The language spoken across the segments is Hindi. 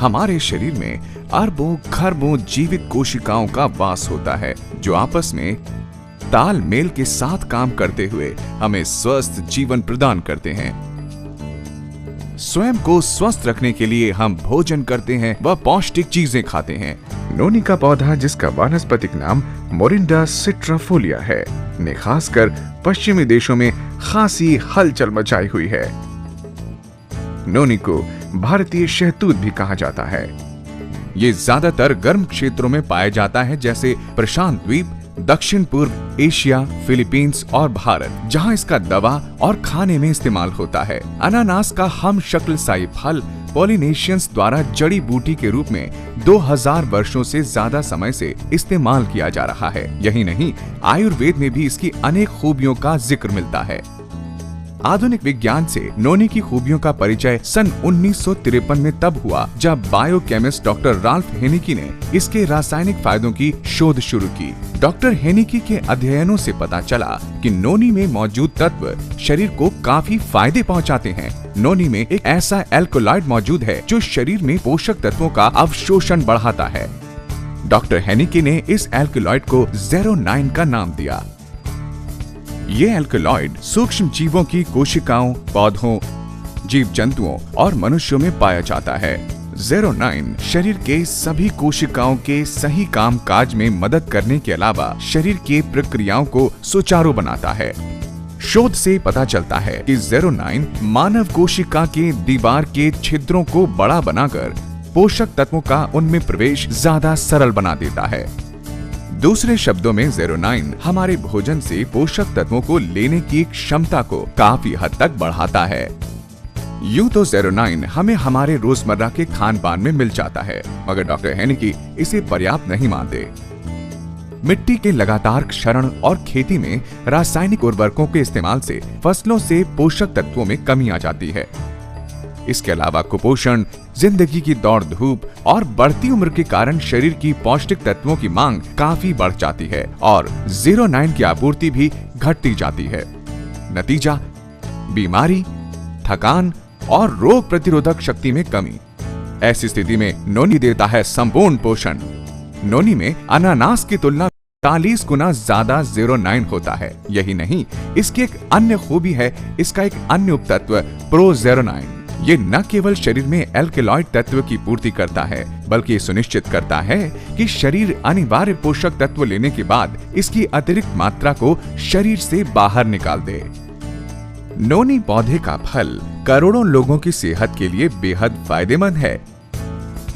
हमारे शरीर में अरबों खरबों जीवित कोशिकाओं का वास होता है, जो आपस में तालमेल के साथ काम करते हुए हमें स्वस्थ जीवन प्रदान करते हैं। स्वयं को स्वस्थ रखने के लिए हम भोजन करते हैं व पौष्टिक चीजें खाते हैं। नोनी का पौधा, जिसका वानस्पतिक नाम मोरिंडा सिट्राफोलिया है, ने खासकर पश्चिमी देशों में खासी हलचल मचाई हुई है। नोनी को भारतीय शहतूत भी कहा जाता है। ये ज्यादातर गर्म क्षेत्रों में पाया जाता है, जैसे प्रशांत द्वीप, दक्षिण पूर्व एशिया, फिलीपींस और भारत, जहां इसका दवा और खाने में इस्तेमाल होता है। अनानास का हम शक्ल साई फल पॉलिनेशियंस द्वारा जड़ी बूटी के रूप में 2000 वर्षों से ज्यादा समय से इस्तेमाल किया जा रहा है। यही नहीं, आयुर्वेद में भी इसकी अनेक खूबियों का जिक्र मिलता है। आधुनिक विज्ञान से नोनी की खूबियों का परिचय सन 1953 में तब हुआ जब बायोकेमिस्ट डॉक्टर राल्फ हेनिकी ने इसके रासायनिक फायदों की शोध शुरू की। डॉक्टर हेनिकी के अध्ययनों से पता चला कि नोनी में मौजूद तत्व शरीर को काफी फायदे पहुंचाते हैं। नोनी में एक ऐसा एल्कोलॉइड मौजूद है जो शरीर में पोषक तत्वों का अवशोषण बढ़ाता है। डॉक्टर हेनिकी ने इस एल्कोलॉइड को ज़ेरोनाइन का नाम दिया। ये एल्कोलॉइड सूक्ष्म जीवों की कोशिकाओं, पौधों, जीव जंतुओं और मनुष्यों में पाया जाता है। ज़ेरोनाइन शरीर के सभी कोशिकाओं के सही काम काज में मदद करने के अलावा शरीर की प्रक्रियाओं को सुचारू बनाता है। शोध से पता चलता है कि ज़ेरोनाइन मानव कोशिका के दीवार के छिद्रों को बड़ा बनाकर पोषक तत्वों का उनमें प्रवेश ज्यादा सरल बना देता है। दूसरे शब्दों में ज़ेरोनाइन हमारे भोजन से पोषक तत्वों को लेने की क्षमता को काफी हद तक बढ़ाता है। यूं तो ज़ेरोनाइन हमें हमारे रोजमर्रा के खान पान में मिल जाता है, मगर डॉक्टर हेनिकी इसे पर्याप्त नहीं मानते। मिट्टी के लगातार क्षरण और खेती में रासायनिक उर्वरकों के इस्तेमाल से फसलों से पोषक तत्वों में कमी आ जाती है। इसके अलावा कुपोषण, जिंदगी की दौड़ धूप और बढ़ती उम्र के कारण शरीर की पौष्टिक तत्वों की मांग काफी बढ़ जाती है और ज़ेरोनाइन की आपूर्ति भी घटती जाती है। नतीजा, बीमारी, थकान और रोग प्रतिरोधक शक्ति में कमी। ऐसी स्थिति में नोनी देता है संपूर्ण पोषण। नोनी में अनानास की तुलना 40 गुना ज्यादा ज़ेरोनाइन होता है। यही नहीं, इसकी एक अन्य खूबी है, इसका एक अन्य उपतत्व प्रोज़ेरोनाइन। ये न केवल शरीर में एल्कलॉइड तत्व की पूर्ति करता है, बल्कि ये सुनिश्चित करता है कि शरीर अनिवार्य पोषक तत्व लेने के बाद इसकी अतिरिक्त मात्रा को शरीर से बाहर निकाल दे। नोनी पौधे का फल करोड़ों लोगों की सेहत के लिए बेहद फायदेमंद है।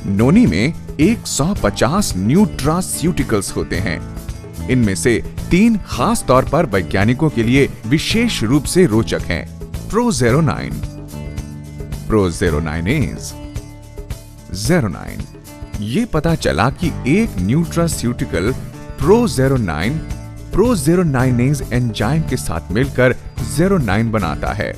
नोनी में 150 न्यूट्रास्यूटिकल्स होते हैं। इनमें से 3 खास तौर पर वैज्ञानिकों के लिए विशेष रूप से रोचक हैं। प्रोज़ेरोनाइन, प्रोज़ेरोनाइनेज, ज़ेरोनाइन। ये पता चला कि एक न्यूट्रास्यूटिकल प्रोज़ेरोनाइन प्रोज़ेरोनाइनेज एंजाइम के साथ मिलकर ज़ेरोनाइन बनाता है।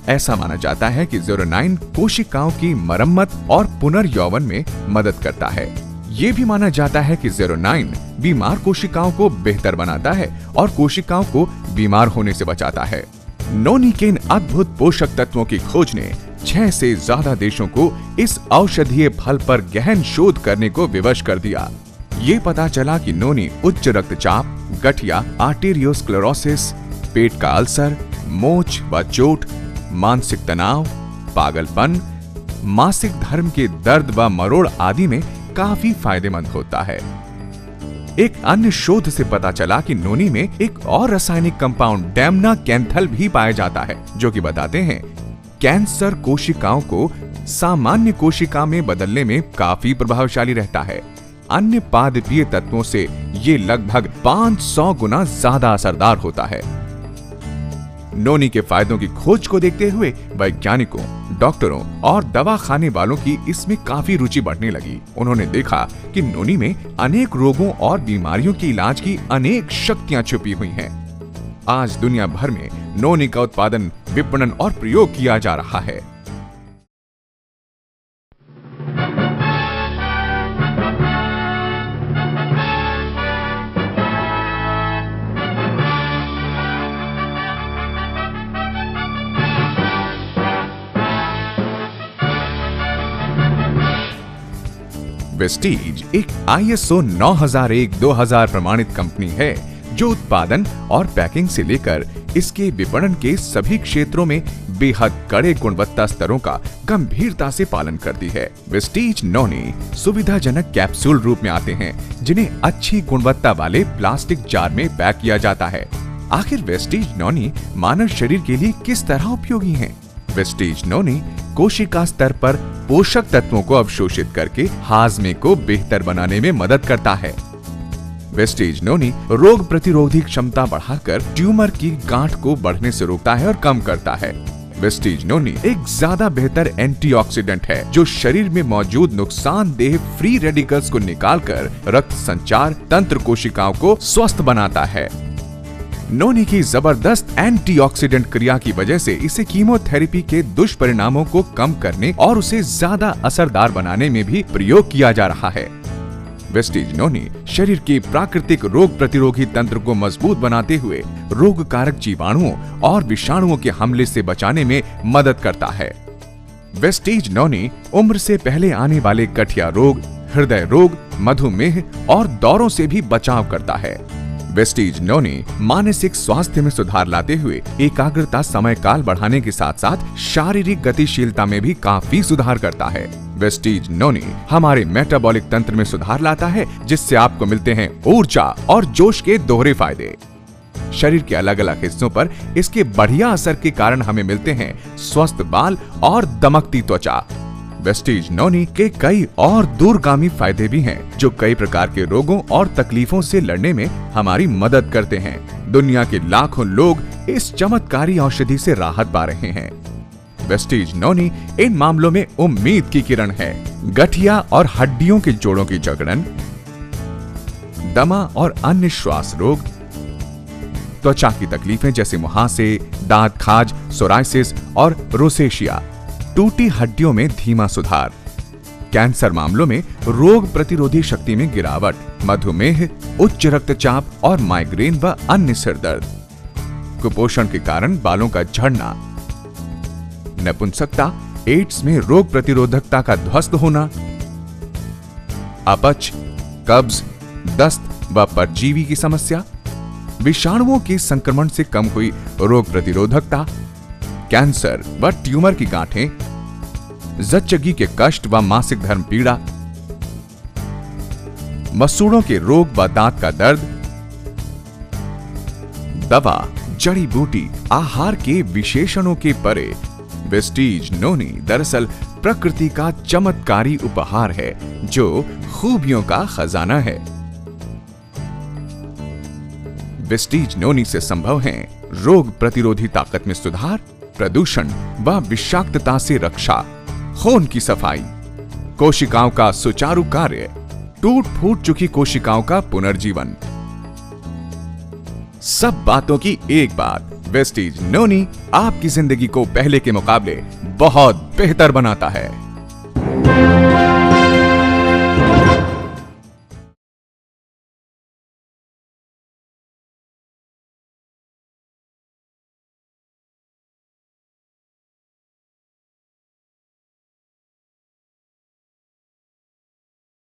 ऐसा माना जाता है कि ज़ेरोनाइन कोशिकाओं की मरम्मत और पुनर्यौवन में मदद करता है। ये भी माना जाता है कि ज़ेरोनाइन बीमार कोशिकाओं को बेहतर बनाता है और कोशिकाओं को बीमार होने से बचाता है। नोनी के इन अद्भुत पोषक तत्वों की खोज ने 6 से ज्यादा देशों को इस औषधीय फल पर गहन शोध करने को विवश कर दिया। ये पता चला कि नोनी उच्च रक्तचाप, गठिया, आर्टेरियोस्क्लेरोसिस, पेट का अल्सर, मोच व चोट, मानसिक तनाव, पागलपन, मासिक धर्म के दर्द व मरोड़ आदि में काफी फायदेमंद होता है। एक अन्य शोध से पता चला कि नोनी में एक और रासायनिक कंपाउंड डेमना कैंथल भी पाया जाता है, जो कि बताते हैं कैंसर कोशिकाओं को सामान्य कोशिका में बदलने में काफी प्रभावशाली रहता है। अन्य पादपीय तत्वों से ये लगभग 500 गुना ज्यादा असरदार होता है। नोनी के फायदों की खोज को देखते हुए वैज्ञानिकों, डॉक्टरों और दवा खाने वालों की इसमें काफी रुचि बढ़ने लगी। उन्होंने देखा कि नोनी में अनेक रोगों और बीमारियों के इलाज की अनेक शक्तियां छुपी हुई हैं। आज दुनिया भर में नोनी का उत्पादन, विपणन और प्रयोग किया जा रहा है। वेस्टीज एक ISO 9001-2000 प्रमाणित कंपनी है जो उत्पादन और पैकिंग से लेकर इसके विपणन के सभी क्षेत्रों में बेहद कड़े गुणवत्ता स्तरों का गंभीरता से पालन करती है। वेस्टीज नोनी सुविधाजनक कैप्सूल रूप में आते हैं जिन्हें अच्छी गुणवत्ता वाले प्लास्टिक जार में पैक किया जाता है। आखिर वेस्टीज नोनी मानव शरीर के लिए किस तरह उपयोगी हैं? वेस्टीज नोनी कोशिका स्तर पर पोषक तत्वों को अवशोषित करके हाजमे को बेहतर बनाने में मदद करता है। वेस्टीज नोनी रोग प्रतिरोधी क्षमता बढ़ाकर ट्यूमर की गांठ को बढ़ने से रोकता है और कम करता है। वेस्टीज नोनी एक ज्यादा बेहतर एंटीऑक्सीडेंट है जो शरीर में मौजूद नुकसानदेह फ्री रेडिकल्स को निकालकर रक्त संचार तंत्र कोशिकाओं को स्वस्थ बनाता है। नोनी की जबरदस्त एंटीऑक्सीडेंट क्रिया की वजह से इसे कीमोथेरेपी के दुष्परिणामों को कम करने और उसे ज्यादा असरदार बनाने में भी प्रयोग किया जा रहा है। वेस्टीज नोनी शरीर के प्राकृतिक रोग प्रतिरोधी तंत्र को मजबूत बनाते हुए रोग कारक जीवाणुओं और विषाणुओं के हमले से बचाने में मदद करता है। वेस्टीज नोनी उम्र से पहले आने वाले गठिया रोग, हृदय रोग, मधुमेह और दौरों से भी बचाव करता है। वेस्टीज नोनी मानसिक स्वास्थ्य में सुधार लाते हुए एकाग्रता समय काल बढ़ाने के साथ साथ शारीरिक गतिशीलता में भी काफी सुधार करता है। वेस्टीज नोनी हमारे मेटाबॉलिक तंत्र में सुधार लाता है जिससे आपको मिलते हैं ऊर्जा और जोश के दोहरे फायदे। शरीर के अलग अलग हिस्सों पर इसके बढ़िया असर के कारण हमें मिलते हैं स्वस्थ बाल और दमकती त्वचा। वेस्टीज नोनी के कई और दूरगामी फायदे भी हैं जो कई प्रकार के रोगों और तकलीफों से लड़ने में हमारी मदद करते हैं। दुनिया के लाखों लोग इस चमत्कारी औषधि से राहत पा रहे हैं। वेस्टीज नोनी इन मामलों में उम्मीद की किरण है। गठिया और हड्डियों के जोड़ों की जकड़न, दमा और अन्य श्वास रोग, त्वचा की तकलीफें जैसे मुहासे, दांत खाज, सोराइसिस और रोसेशिया, टूटी हड्डियों में धीमा सुधार, कैंसर मामलों में रोग प्रतिरोधी शक्ति में गिरावट, मधुमेह, उच्च रक्तचाप और माइग्रेन व अन्य सिर दर्द, कुपोषण के कारण बालों का झड़ना, नपुंसकता, एड्स में रोग प्रतिरोधकता का ध्वस्त होना, अपच, कब्ज, दस्त व परजीवी की समस्या, विषाणुओं के संक्रमण से कम हुई रोग प्रतिरोधकता, कैंसर व ट्यूमर की गांठें, जच्चगी के कष्ट व मासिक धर्म पीड़ा, मसूड़ों के रोग व दांत का दर्द, दवा, जड़ी बूटी, आहार के विशेषणों के परे वेस्टीज नोनी दरअसल प्रकृति का चमत्कारी उपहार है जो खूबियों का खजाना है। वेस्टीज नोनी से संभव है रोग प्रतिरोधी ताकत में सुधार, प्रदूषण व विषाक्तता से रक्षा, खून की सफाई, कोशिकाओं का सुचारू कार्य, टूट फूट चुकी कोशिकाओं का पुनर्जीवन। सब बातों की एक बात, वेस्टीज नोनी आपकी जिंदगी को पहले के मुकाबले बहुत बेहतर बनाता है।